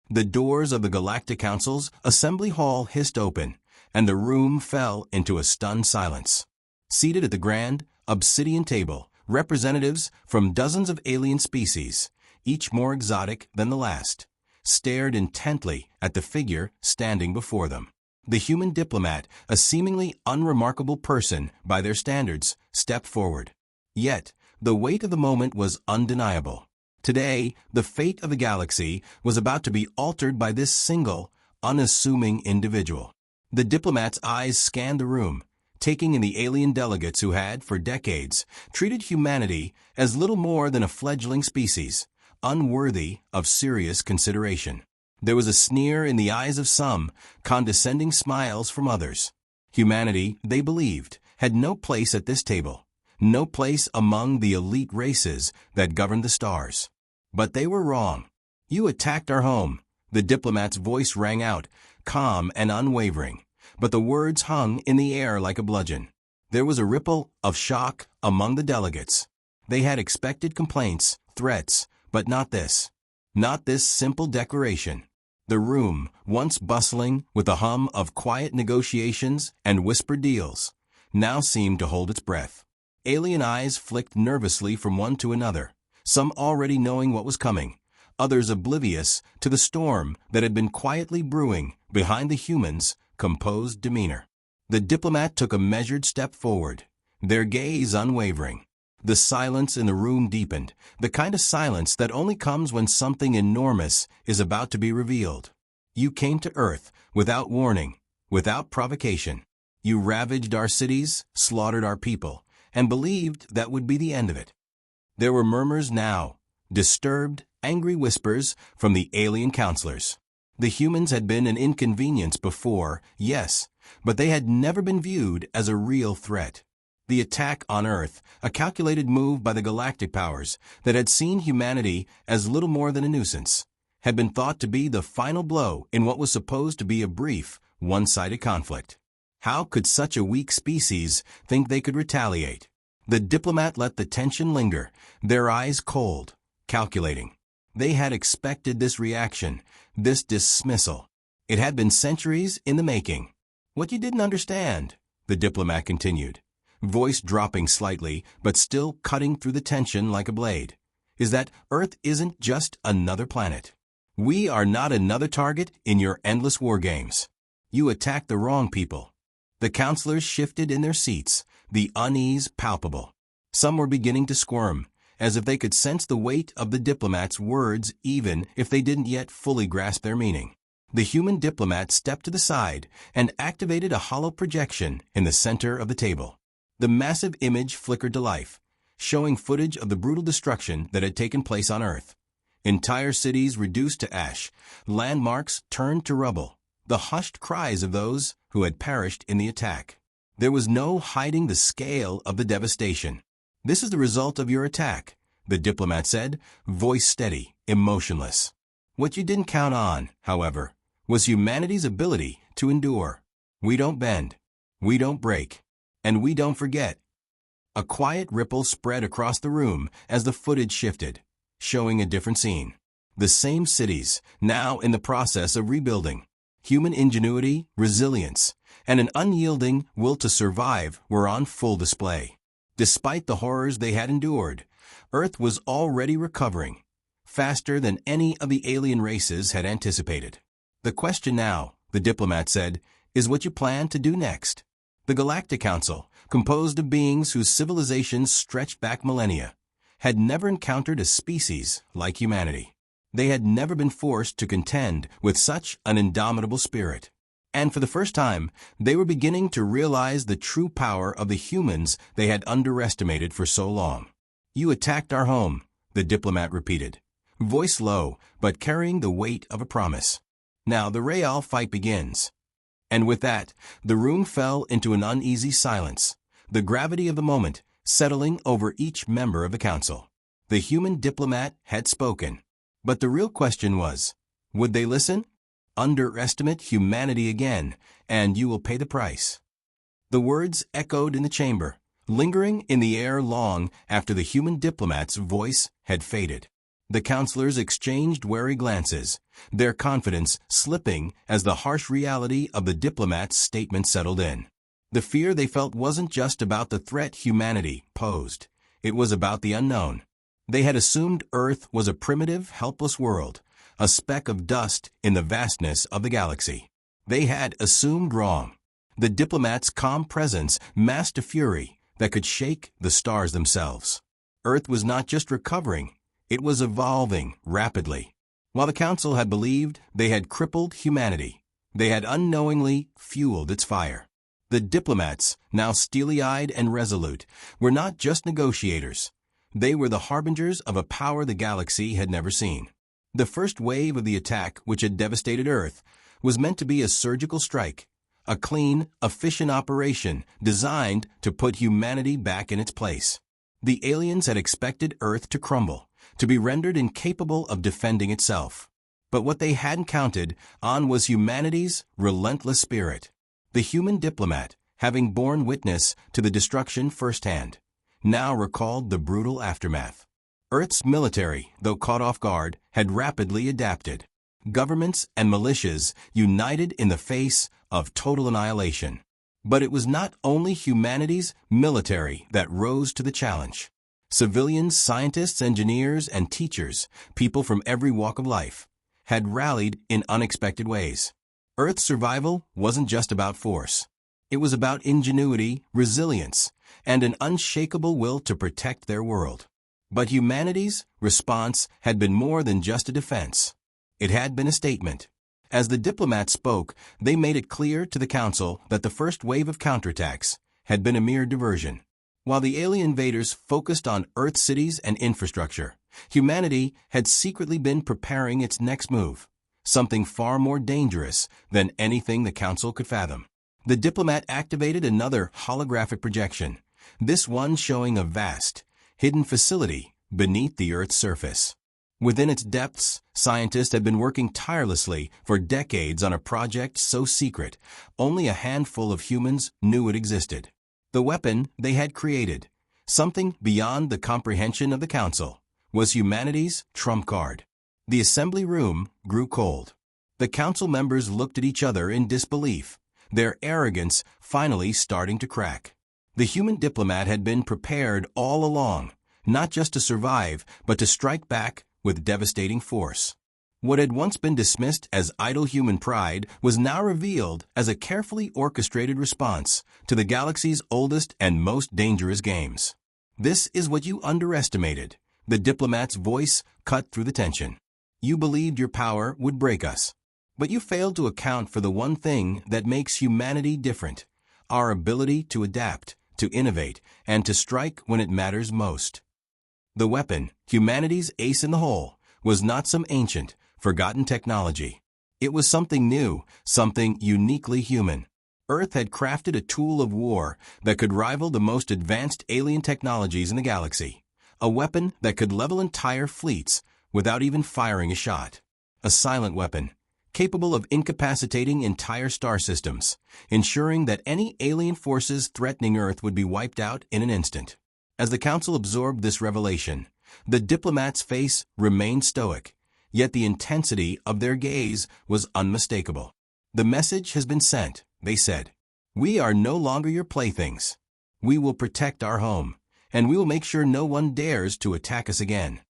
The doors of the Galactic Council's assembly hall hissed open, and the room fell into a stunned silence. Seated at the grand, obsidian table, representatives from dozens of alien species, each more exotic than the last, stared intently at the figure standing before them. The human diplomat, a seemingly unremarkable person by their standards, stepped forward. Yet, the weight of the moment was undeniable. Today, the fate of the galaxy was about to be altered by this single, unassuming individual. The diplomat's eyes scanned the room, taking in the alien delegates who had, for decades, treated humanity as little more than a fledgling species, unworthy of serious consideration. There was a sneer in the eyes of some, condescending smiles from others. Humanity, they believed, had no place at this table, no place among the elite races that governed the stars. But they were wrong. "You attacked our home," the diplomat's voice rang out, calm and unwavering, but the words hung in the air like a bludgeon. There was a ripple of shock among the delegates. They had expected complaints, threats, but not this. Not this simple declaration. The room, once bustling with a hum of quiet negotiations and whispered deals, now seemed to hold its breath. Alien eyes flicked nervously from one to another, some already knowing what was coming, others oblivious to the storm that had been quietly brewing behind the humans' composed demeanor. The diplomat took a measured step forward, their gaze unwavering. The silence in the room deepened, the kind of silence that only comes when something enormous is about to be revealed. "You came to Earth without warning, without provocation. You ravaged our cities, slaughtered our people, and believed that would be the end of it." There were murmurs now, disturbed, angry whispers from the alien counselors. The humans had been an inconvenience before, yes, but they had never been viewed as a real threat. The attack on Earth, a calculated move by the galactic powers that had seen humanity as little more than a nuisance, had been thought to be the final blow in what was supposed to be a brief, one-sided conflict. How could such a weak species think they could retaliate? The diplomat let the tension linger, their eyes cold, calculating. They had expected this reaction, this dismissal. It had been centuries in the making. "What you didn't understand," the diplomat continued, voice dropping slightly, but still cutting through the tension like a blade, "is that Earth isn't just another planet. We are not another target in your endless war games. You attacked the wrong people." The counselors shifted in their seats, the unease palpable. Some were beginning to squirm, as if they could sense the weight of the diplomat's words even if they didn't yet fully grasp their meaning. The human diplomat stepped to the side and activated a hollow projection in the center of the table. The massive image flickered to life, showing footage of the brutal destruction that had taken place on Earth. Entire cities reduced to ash, landmarks turned to rubble, the hushed cries of those who had perished in the attack. There was no hiding the scale of the devastation. "This is the result of your attack," the diplomat said, voice steady, emotionless. "What you didn't count on, however, was humanity's ability to endure. We don't bend, we don't break, and we don't forget." A quiet ripple spread across the room as the footage shifted, showing a different scene. The same cities, now in the process of rebuilding. Human ingenuity, resilience, and an unyielding will to survive were on full display. Despite the horrors they had endured, Earth was already recovering, faster than any of the alien races had anticipated. "The question now," the diplomat said, "is what you plan to do next." The Galactic Council, composed of beings whose civilizations stretched back millennia, had never encountered a species like humanity. They had never been forced to contend with such an indomitable spirit. And for the first time, they were beginning to realize the true power of the humans they had underestimated for so long. "You attacked our home," the diplomat repeated, voice low but carrying the weight of a promise. "Now the real fight begins." And with that, the room fell into an uneasy silence, the gravity of the moment settling over each member of the council. The human diplomat had spoken. But the real question was, would they listen? Underestimate humanity again, and you will pay the price. The words echoed in the chamber, lingering in the air long after the human diplomat's voice had faded. The counselors exchanged wary glances, their confidence slipping as the harsh reality of the diplomat's statement settled in. The fear they felt wasn't just about the threat humanity posed. It was about the unknown. They had assumed Earth was a primitive, helpless world, a speck of dust in the vastness of the galaxy. They had assumed wrong. The diplomat's calm presence masked a fury that could shake the stars themselves. Earth was not just recovering, it was evolving rapidly. While the Council had believed they had crippled humanity, they had unknowingly fueled its fire. The diplomats, now steely-eyed and resolute, were not just negotiators. They were the harbingers of a power the galaxy had never seen. The first wave of the attack, which had devastated Earth, was meant to be a surgical strike, a clean, efficient operation designed to put humanity back in its place. The aliens had expected Earth to crumble, to be rendered incapable of defending itself. But what they hadn't counted on was humanity's relentless spirit. The human diplomat, having borne witness to the destruction firsthand, now recalled the brutal aftermath. Earth's military, though caught off guard, had rapidly adapted. Governments and militias united in the face of total annihilation. But it was not only humanity's military that rose to the challenge. Civilians, scientists, engineers, and teachers, people from every walk of life, had rallied in unexpected ways. Earth's survival wasn't just about force. It was about ingenuity, resilience, and an unshakable will to protect their world. But humanity's response had been more than just a defense. It had been a statement. As the diplomats spoke, they made it clear to the Council that the first wave of counterattacks had been a mere diversion. While the alien invaders focused on Earth cities and infrastructure, humanity had secretly been preparing its next move, something far more dangerous than anything the Council could fathom. The diplomat activated another holographic projection, this one showing a vast, hidden facility beneath the Earth's surface. Within its depths, scientists had been working tirelessly for decades on a project so secret, only a handful of humans knew it existed. The weapon they had created, something beyond the comprehension of the Council, was humanity's trump card. The assembly room grew cold. The Council members looked at each other in disbelief, their arrogance finally starting to crack. The human diplomat had been prepared all along, not just to survive, but to strike back with devastating force. What had once been dismissed as idle human pride was now revealed as a carefully orchestrated response to the galaxy's oldest and most dangerous games. This is what you underestimated. The diplomat's voice cut through the tension. You believed your power would break us. But you failed to account for the one thing that makes humanity different, our ability to adapt, to innovate, and to strike when it matters most. The weapon, humanity's ace in the hole, was not some ancient, forgotten technology. It was something new, something uniquely human. Earth had crafted a tool of war that could rival the most advanced alien technologies in the galaxy. A weapon that could level entire fleets without even firing a shot. A silent weapon, capable of incapacitating entire star systems, ensuring that any alien forces threatening Earth would be wiped out in an instant. As the Council absorbed this revelation, the diplomat's face remained stoic, yet the intensity of their gaze was unmistakable. The message has been sent, they said. We are no longer your playthings. We will protect our home, and we will make sure no one dares to attack us again.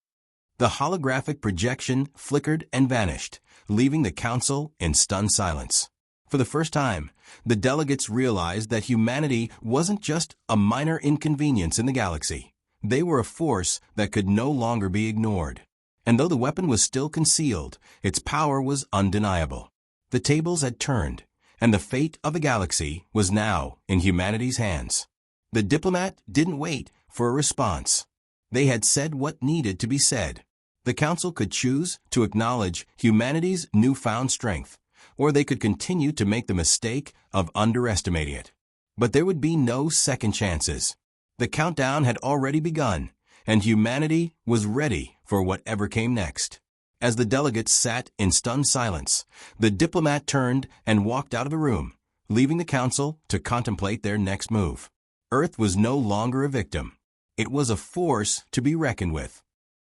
The holographic projection flickered and vanished, leaving the Council in stunned silence. For the first time, the delegates realized that humanity wasn't just a minor inconvenience in the galaxy. They were a force that could no longer be ignored. And though the weapon was still concealed, its power was undeniable. The tables had turned, and the fate of the galaxy was now in humanity's hands. The diplomat didn't wait for a response. They had said what needed to be said. The Council could choose to acknowledge humanity's newfound strength, or they could continue to make the mistake of underestimating it. But there would be no second chances. The countdown had already begun, and humanity was ready for whatever came next. As the delegates sat in stunned silence, the diplomat turned and walked out of the room, leaving the Council to contemplate their next move. Earth was no longer a victim. It was a force to be reckoned with.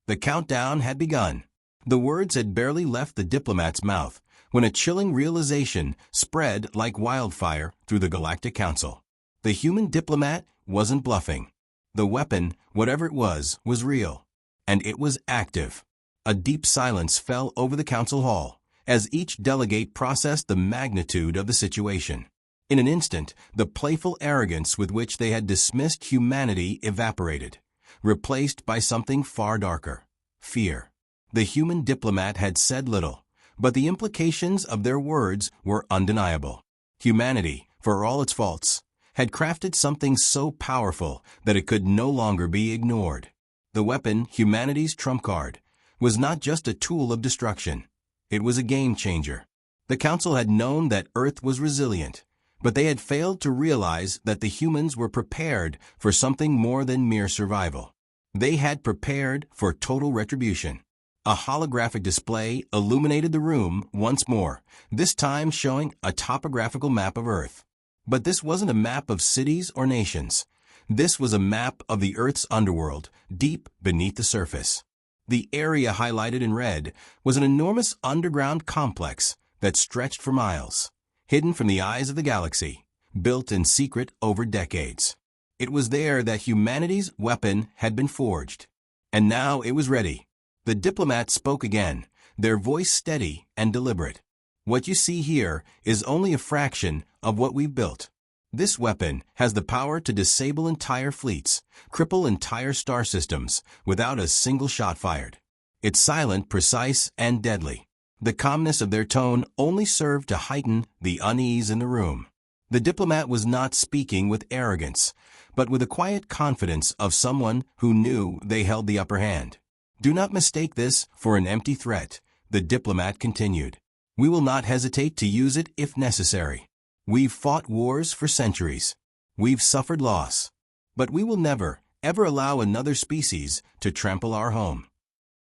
The countdown had begun. The words had barely left the diplomat's mouth when a chilling realization spread like wildfire through the Galactic Council. The human diplomat wasn't bluffing. The weapon, whatever it was real. And it was active. A deep silence fell over the council hall as each delegate processed the magnitude of the situation. In an instant, the playful arrogance with which they had dismissed humanity evaporated, replaced by something far darker: fear. The human diplomat had said little, but the implications of their words were undeniable. Humanity, for all its faults, had crafted something so powerful that it could no longer be ignored. The weapon, humanity's trump card, was not just a tool of destruction. It was a game changer. The Council had known that Earth was resilient, but they had failed to realize that the humans were prepared for something more than mere survival. They had prepared for total retribution. A holographic display illuminated the room once more, this time showing a topographical map of Earth. But this wasn't a map of cities or nations. This was a map of the Earth's underworld, deep beneath the surface. The area highlighted in red was an enormous underground complex that stretched for miles, hidden from the eyes of the galaxy, built in secret over decades. It was there that humanity's weapon had been forged. And now it was ready. The diplomat spoke again, their voice steady and deliberate. What you see here is only a fraction of what we've built. This weapon has the power to disable entire fleets, cripple entire star systems without a single shot fired. It's silent, precise, and deadly. The calmness of their tone only served to heighten the unease in the room. The diplomat was not speaking with arrogance, but with a quiet confidence of someone who knew they held the upper hand. Do not mistake this for an empty threat, the diplomat continued. We will not hesitate to use it if necessary. We've fought wars for centuries. We've suffered loss. But we will never, ever allow another species to trample our home.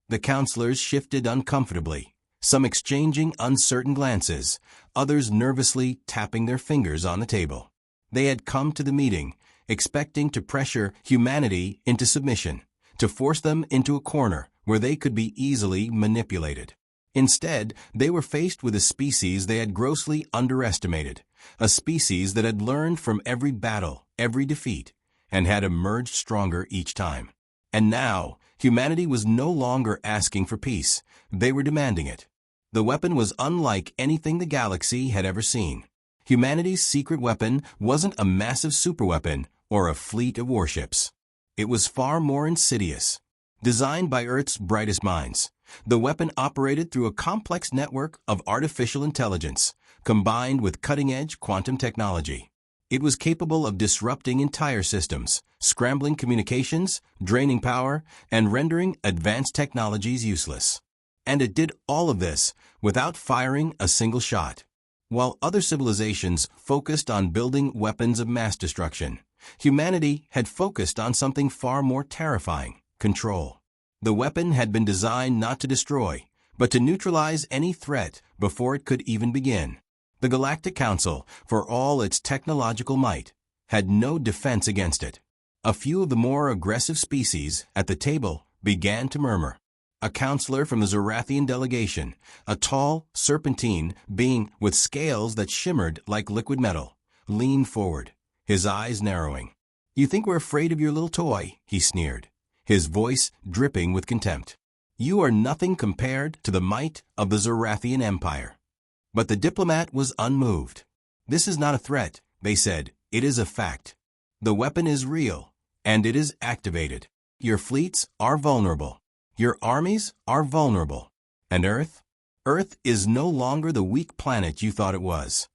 The counselors shifted uncomfortably, some exchanging uncertain glances, others nervously tapping their fingers on the table. They had come to the meeting, expecting to pressure humanity into submission, to force them into a corner where they could be easily manipulated. Instead, they were faced with a species they had grossly underestimated, a species that had learned from every battle, every defeat, and had emerged stronger each time. And now, humanity was no longer asking for peace, they were demanding it. The weapon was unlike anything the galaxy had ever seen. Humanity's secret weapon wasn't a massive superweapon or a fleet of warships. It was far more insidious. Designed by Earth's brightest minds, the weapon operated through a complex network of artificial intelligence, combined with cutting-edge quantum technology. It was capable of disrupting entire systems, scrambling communications, draining power, and rendering advanced technologies useless. And it did all of this without firing a single shot. While other civilizations focused on building weapons of mass destruction, humanity had focused on something far more terrifying: control. The weapon had been designed not to destroy, but to neutralize any threat before it could even begin. The Galactic Council, for all its technological might, had no defense against it. A few of the more aggressive species at the table began to murmur. A counselor from the Zorathian delegation, a tall, serpentine being with scales that shimmered like liquid metal, leaned forward, his eyes narrowing. "You think we're afraid of your little toy?" he sneered, his voice dripping with contempt. "You are nothing compared to the might of the Zorathian Empire." But the diplomat was unmoved. "This is not a threat," they said. "It is a fact. The weapon is real, and it is activated. Your fleets are vulnerable. Your armies are vulnerable. And Earth? Earth is no longer the weak planet you thought it was."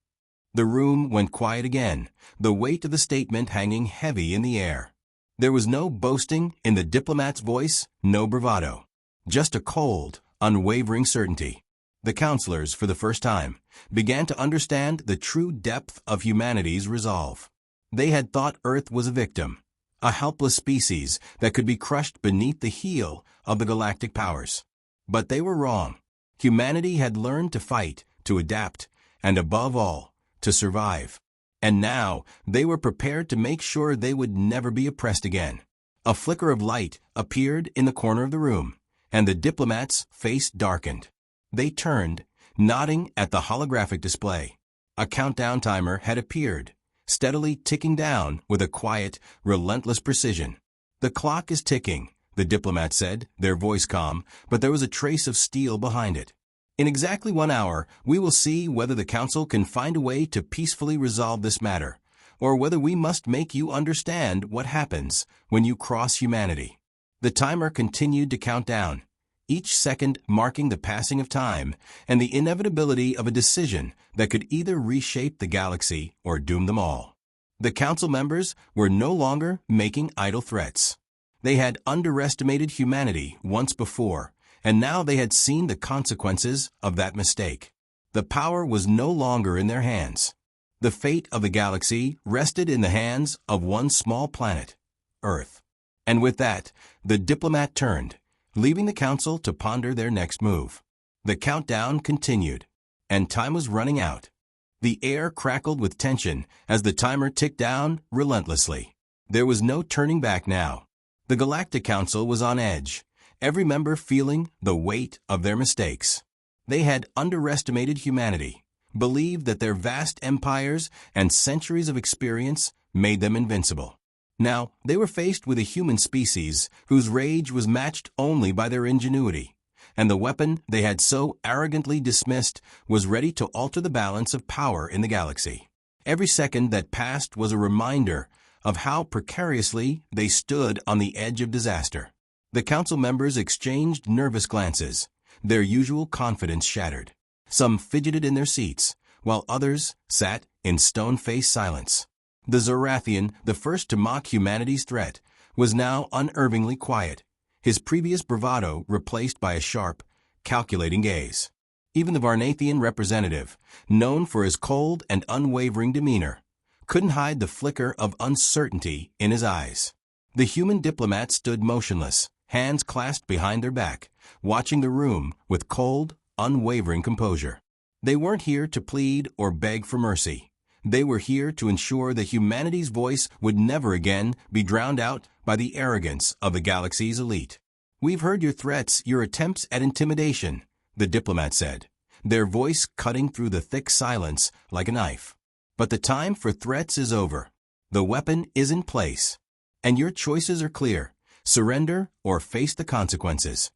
The room went quiet again, the weight of the statement hanging heavy in the air. There was no boasting in the diplomat's voice, no bravado. Just a cold, unwavering certainty. The counselors, for the first time, began to understand the true depth of humanity's resolve. They had thought Earth was a victim, a helpless species that could be crushed beneath the heel of the galactic powers. But they were wrong. Humanity had learned to fight, to adapt, and above all, to survive. And now they were prepared to make sure they would never be oppressed again. A flicker of light appeared in the corner of the room, and the diplomat's face darkened. They turned, nodding at the holographic display. A countdown timer had appeared, steadily ticking down with a quiet, relentless precision. "The clock is ticking," the diplomat said, their voice calm, but there was a trace of steel behind it. "In exactly 1 hour, we will see whether the Council can find a way to peacefully resolve this matter, or whether we must make you understand what happens when you cross humanity." The timer continued to count down, each second marking the passing of time and the inevitability of a decision that could either reshape the galaxy or doom them all. The Council members were no longer making idle threats. They had underestimated humanity once before, and now they had seen the consequences of that mistake. The power was no longer in their hands. The fate of the galaxy rested in the hands of one small planet, Earth. And with that, the diplomat turned, leaving the Council to ponder their next move. The countdown continued, and time was running out. The air crackled with tension as the timer ticked down relentlessly. There was no turning back now. The Galactic Council was on edge, every member feeling the weight of their mistakes. They had underestimated humanity, believed that their vast empires and centuries of experience made them invincible. Now, they were faced with a human species whose rage was matched only by their ingenuity, and the weapon they had so arrogantly dismissed was ready to alter the balance of power in the galaxy. Every second that passed was a reminder of how precariously they stood on the edge of disaster. The Council members exchanged nervous glances, their usual confidence shattered. Some fidgeted in their seats, while others sat in stone-faced silence. The Zorathian, the first to mock humanity's threat, was now unervingly quiet, his previous bravado replaced by a sharp, calculating gaze. Even the Varnathian representative, known for his cold and unwavering demeanor, couldn't hide the flicker of uncertainty in his eyes. The human diplomat stood motionless, hands clasped behind their back, watching the room with cold, unwavering composure. They weren't here to plead or beg for mercy. They were here to ensure that humanity's voice would never again be drowned out by the arrogance of the galaxy's elite. "We've heard your threats, your attempts at intimidation," the diplomat said, their voice cutting through the thick silence like a knife. "But the time for threats is over. The weapon is in place, and your choices are clear: surrender or face the consequences."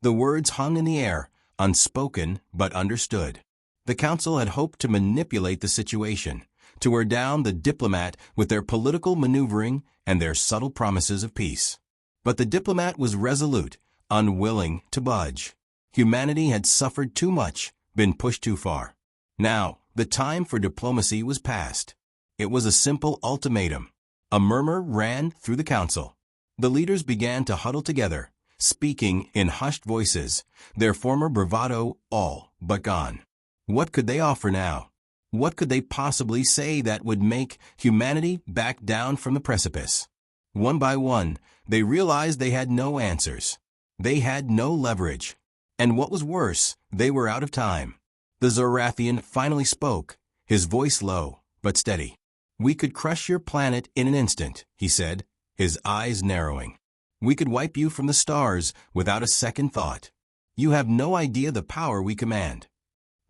The words hung in the air, unspoken but understood. The Council had hoped to manipulate the situation, to wear down the diplomat with their political maneuvering and their subtle promises of peace. But the diplomat was resolute, unwilling to budge. Humanity had suffered too much, been pushed too far. Now, the time for diplomacy was past. It was a simple ultimatum. A murmur ran through the Council. The leaders began to huddle together, speaking in hushed voices, their former bravado all but gone. What could they offer now? What could they possibly say that would make humanity back down from the precipice? One by one, they realized they had no answers. They had no leverage. And what was worse, they were out of time. The Zorathian finally spoke, his voice low but steady. "We could crush your planet in an instant," he said, his eyes narrowing. "We could wipe you from the stars without a second thought. You have no idea the power we command."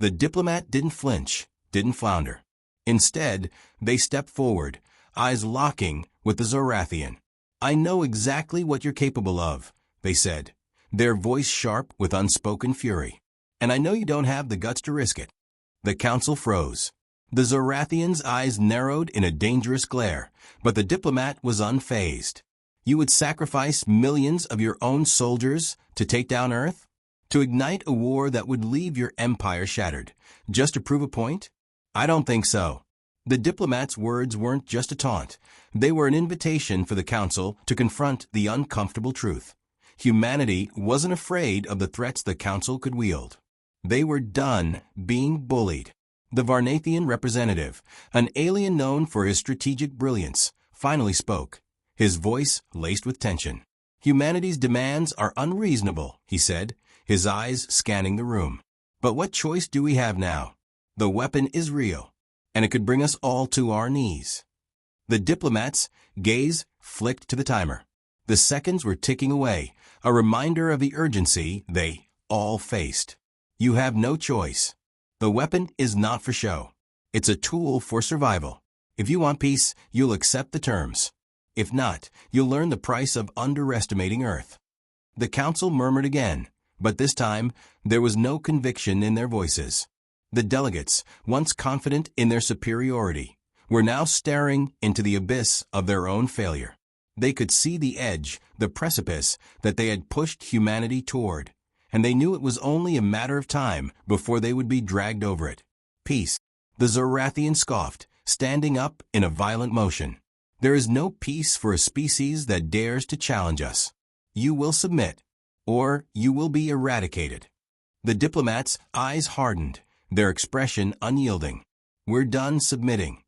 The diplomat didn't flinch, didn't flounder. Instead, they stepped forward, eyes locking with the Zorathian. "I know exactly what you're capable of," they said, their voice sharp with unspoken fury. "And I know you don't have the guts to risk it." The Council froze. The Zorathian's eyes narrowed in a dangerous glare, but the diplomat was unfazed. "You would sacrifice millions of your own soldiers to take down Earth? To ignite a war that would leave your empire shattered, just to prove a point? I don't think so." The diplomat's words weren't just a taunt. They were an invitation for the Council to confront the uncomfortable truth. Humanity wasn't afraid of the threats the Council could wield. They were done being bullied. The Varnathian representative, an alien known for his strategic brilliance, finally spoke, his voice laced with tension. "Humanity's demands are unreasonable," he said, his eyes scanning the room. "But what choice do we have now? The weapon is real, and it could bring us all to our knees." The diplomat's gaze flicked to the timer. The seconds were ticking away, a reminder of the urgency they all faced. You have no choice. The weapon is not for show. It's a tool for survival. If you want peace, you'll accept the terms. If not, you'll learn the price of underestimating Earth. The council murmured again, but this time there was no conviction in their voices. The delegates, once confident in their superiority, were now staring into the abyss of their own failure. They could see the edge, the precipice that they had pushed humanity toward, and they knew it was only a matter of time before they would be dragged over it. Peace. The Zorathian scoffed, standing up in a violent motion. There is no peace for a species that dares to challenge us. You will submit, or you will be eradicated. The diplomats' eyes hardened, their expression unyielding. We're done submitting.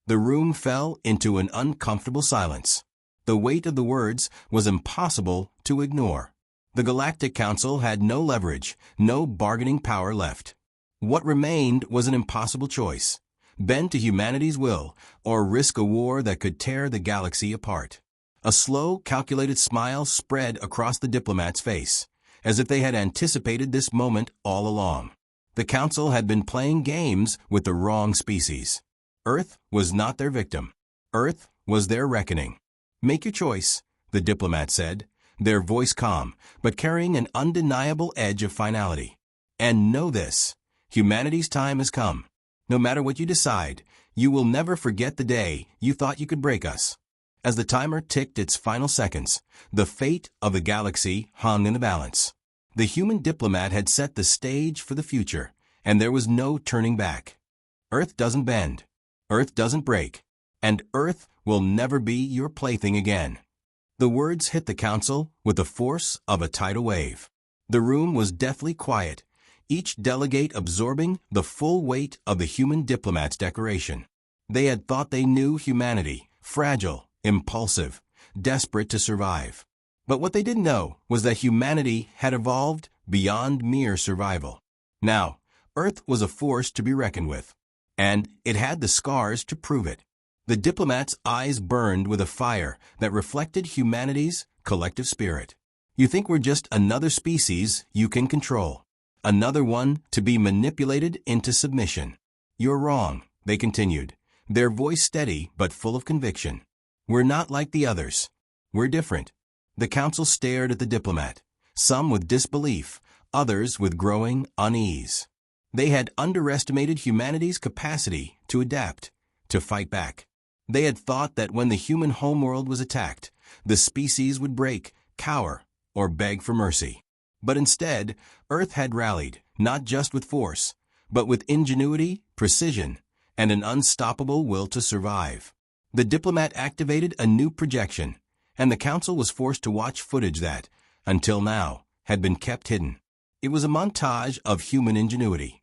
The room fell into an uncomfortable silence. The weight of the words was impossible to ignore. The Galactic Council had no leverage, no bargaining power left. What remained was an impossible choice: bend to humanity's will, or risk a war that could tear the galaxy apart. A slow, calculated smile spread across the diplomat's face, as if they had anticipated this moment all along. The Council had been playing games with the wrong species. Earth was not their victim. Earth was their reckoning. Make your choice, the diplomat said, their voice calm, but carrying an undeniable edge of finality. And know this: humanity's time has come. No matter what you decide, you will never forget the day you thought you could break us. As the timer ticked its final seconds, the fate of the galaxy hung in the balance. The human diplomat had set the stage for the future, and there was no turning back. Earth doesn't bend. Earth doesn't break. And Earth will never be your plaything again. The words hit the council with the force of a tidal wave. The room was deathly quiet, each delegate absorbing the full weight of the human diplomat's declaration. They had thought they knew humanity, fragile, impulsive, desperate to survive. But what they didn't know was that humanity had evolved beyond mere survival. Now, Earth was a force to be reckoned with, and it had the scars to prove it. The diplomat's eyes burned with a fire that reflected humanity's collective spirit. You think we're just another species you can control, another one to be manipulated into submission. You're wrong, they continued, their voice steady but full of conviction. We're not like the others. We're different. The council stared at the diplomat, some with disbelief, others with growing unease. They had underestimated humanity's capacity to adapt, to fight back. They had thought that when the human homeworld was attacked, the species would break, cower, or beg for mercy. But instead, Earth had rallied, not just with force, but with ingenuity, precision, and an unstoppable will to survive. The diplomat activated a new projection, and the council was forced to watch footage that, until now, had been kept hidden. It was a montage of human ingenuity.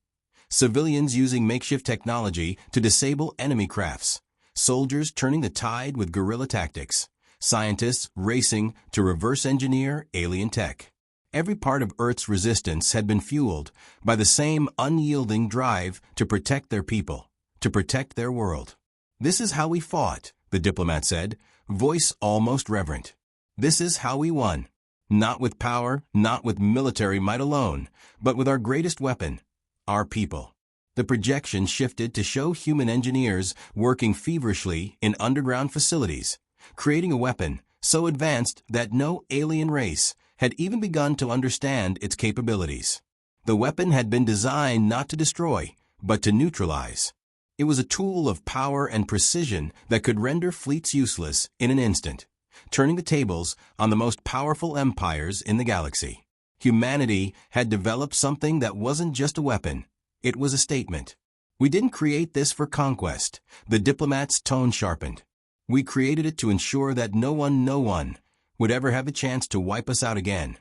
Civilians using makeshift technology to disable enemy crafts, soldiers turning the tide with guerrilla tactics, scientists racing to reverse engineer alien tech. Every part of Earth's resistance had been fueled by the same unyielding drive to protect their people, to protect their world. This is how we fought, the diplomat said, voice almost reverent. This is how we won. Not with power, not with military might alone, but with our greatest weapon, our people. The projection shifted to show human engineers working feverishly in underground facilities, creating a weapon so advanced that no alien race had even begun to understand its capabilities. The weapon had been designed not to destroy, but to neutralize. It was a tool of power and precision that could render fleets useless in an instant, turning the tables on the most powerful empires in the galaxy. Humanity had developed something that wasn't just a weapon. It was a statement. We didn't create this for conquest. The diplomat's tone sharpened. We created it to ensure that no one would ever have a chance to wipe us out again.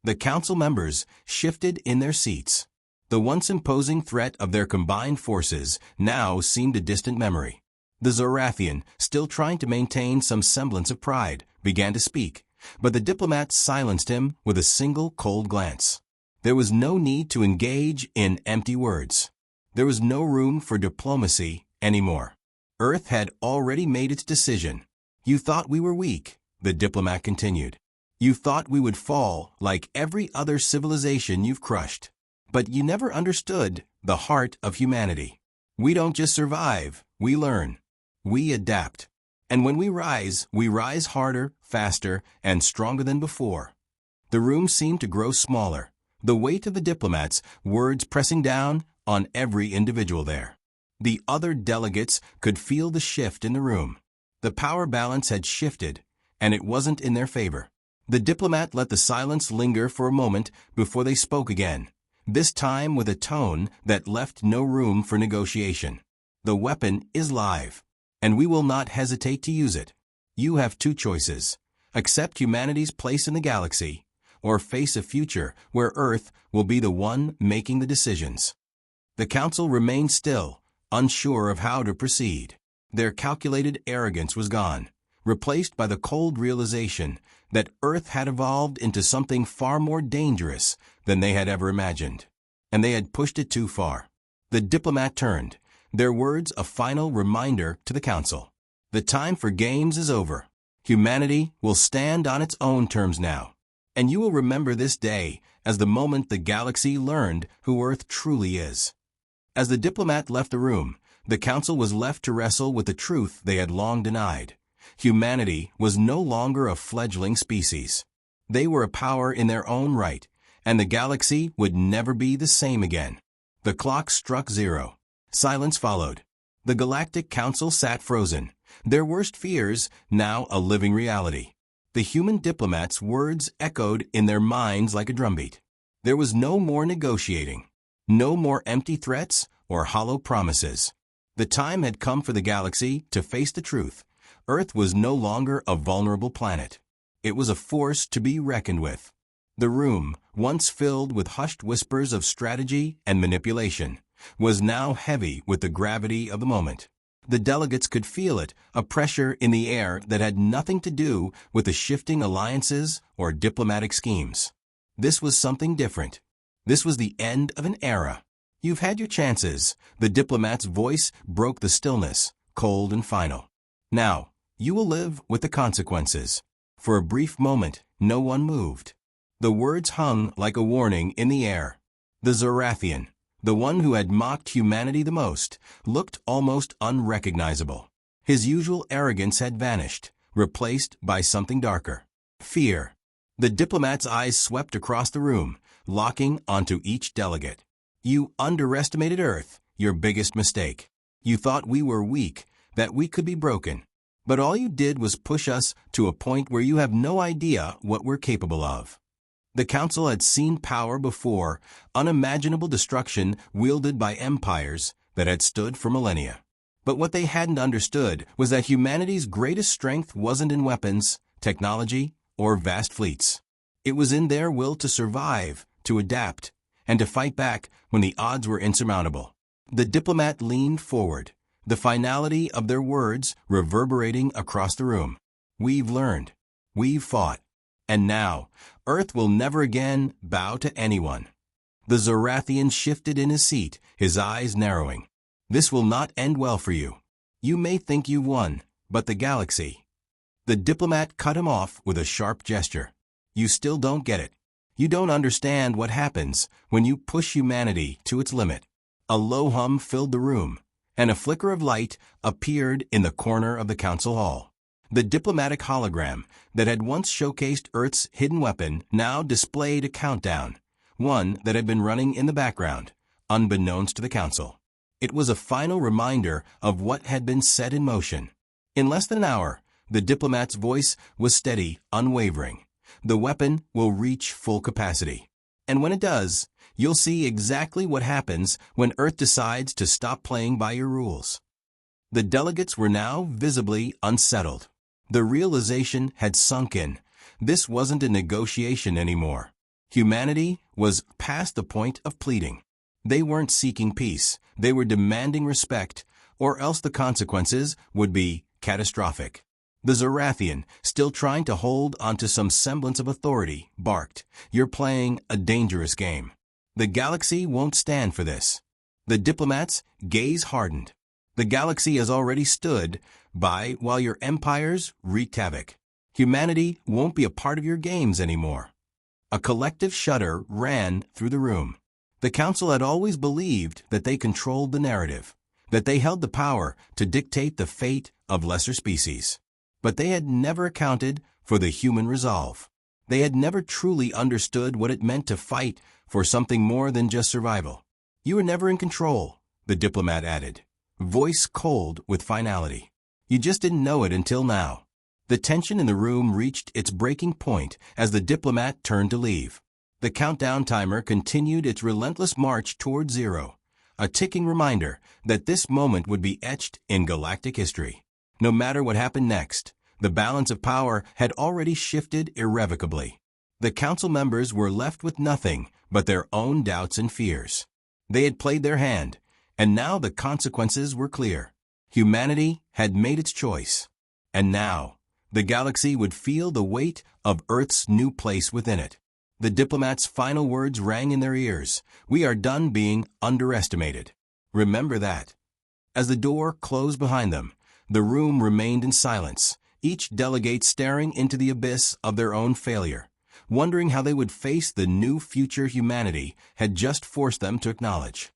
The council members shifted in their seats. The once imposing threat of their combined forces now seemed a distant memory. The Zorathian, still trying to maintain some semblance of pride, began to speak, but the diplomat silenced him with a single cold glance. There was no need to engage in empty words. There was no room for diplomacy anymore. Earth had already made its decision. You thought we were weak, the diplomat continued. You thought we would fall like every other civilization you've crushed. But you never understood the heart of humanity. We don't just survive, we learn. We adapt. And when we rise harder, faster, and stronger than before. The room seemed to grow smaller, the weight of the diplomats' words pressing down on every individual there. The other delegates could feel the shift in the room. The power balance had shifted, and it wasn't in their favor. The diplomat let the silence linger for a moment before they spoke again, this time with a tone that left no room for negotiation. The weapon is live, and we will not hesitate to use it. You have two choices: accept humanity's place in the galaxy, or face a future where Earth will be the one making the decisions. The council remained still, unsure of how to proceed. Their calculated arrogance was gone, replaced by the cold realization that Earth had evolved into something far more dangerous than they had ever imagined. And they had pushed it too far. The diplomat turned, their words a final reminder to the council. The time for games is over. Humanity will stand on its own terms now. And you will remember this day as the moment the galaxy learned who Earth truly is. As the diplomat left the room, the council was left to wrestle with the truth they had long denied. Humanity was no longer a fledgling species. They were a power in their own right, and the galaxy would never be the same again. The clock struck 0. Silence followed. The Galactic Council sat frozen, their worst fears now a living reality. The human diplomats' words echoed in their minds like a drumbeat. There was no more negotiating, no more empty threats or hollow promises. The time had come for the galaxy to face the truth. Earth was no longer a vulnerable planet. It was a force to be reckoned with. The room, once filled with hushed whispers of strategy and manipulation, was now heavy with the gravity of the moment. The delegates could feel it, a pressure in the air that had nothing to do with the shifting alliances or diplomatic schemes. This was something different. This was the end of an era. You've had your chances. The diplomat's voice broke the stillness, cold and final. Now, you will live with the consequences. For a brief moment, no one moved. The words hung like a warning in the air. The Zorathian, the one who had mocked humanity the most, looked almost unrecognizable. His usual arrogance had vanished, replaced by something darker. Fear. The diplomat's eyes swept across the room, locking onto each delegate. You underestimated Earth, your biggest mistake. You thought we were weak, that we could be broken. But all you did was push us to a point where you have no idea what we're capable of. The council had seen power before, unimaginable destruction wielded by empires that had stood for millennia. But what they hadn't understood was that humanity's greatest strength wasn't in weapons, technology, or vast fleets. It was in their will to survive, to adapt, and to fight back when the odds were insurmountable. The diplomat leaned forward, the finality of their words reverberating across the room. We've learned. We've fought. And now, Earth will never again bow to anyone. The Zorathian shifted in his seat, his eyes narrowing. This will not end well for you. You may think you've won, but the galaxy. The diplomat cut him off with a sharp gesture. You still don't get it. You don't understand what happens when you push humanity to its limit. A low hum filled the room, and a flicker of light appeared in the corner of the council hall. The diplomatic hologram that had once showcased Earth's hidden weapon now displayed a countdown, one that had been running in the background, unbeknownst to the council. It was a final reminder of what had been set in motion. In less than an hour, the diplomat's voice was steady, unwavering. The weapon will reach full capacity. And when it does, you'll see exactly what happens when Earth decides to stop playing by your rules. The delegates were now visibly unsettled. The realization had sunk in. This wasn't a negotiation anymore. Humanity was past the point of pleading. They weren't seeking peace. They were demanding respect, or else the consequences would be catastrophic. The Zorathian, still trying to hold onto some semblance of authority, barked, "You're playing a dangerous game. The galaxy won't stand for this." The diplomat's gaze hardened. The galaxy has already stood by while your empires wreaked havoc. Humanity won't be a part of your games anymore. A collective shudder ran through the room. The council had always believed that they controlled the narrative, that they held the power to dictate the fate of lesser species. But they had never accounted for the human resolve. They had never truly understood what it meant to fight for something more than just survival. You were never in control, the diplomat added, voice cold with finality. You just didn't know it until now. The tension in the room reached its breaking point as the diplomat turned to leave. The countdown timer continued its relentless march toward zero, a ticking reminder that this moment would be etched in galactic history. No matter what happened next, the balance of power had already shifted irrevocably. The council members were left with nothing but their own doubts and fears. They had played their hand, and now the consequences were clear. Humanity had made its choice. And now, the galaxy would feel the weight of Earth's new place within it. The diplomat's final words rang in their ears. We are done being underestimated. Remember that. As the door closed behind them, the room remained in silence, each delegate staring into the abyss of their own failure, wondering how they would face the new future humanity had just forced them to acknowledge.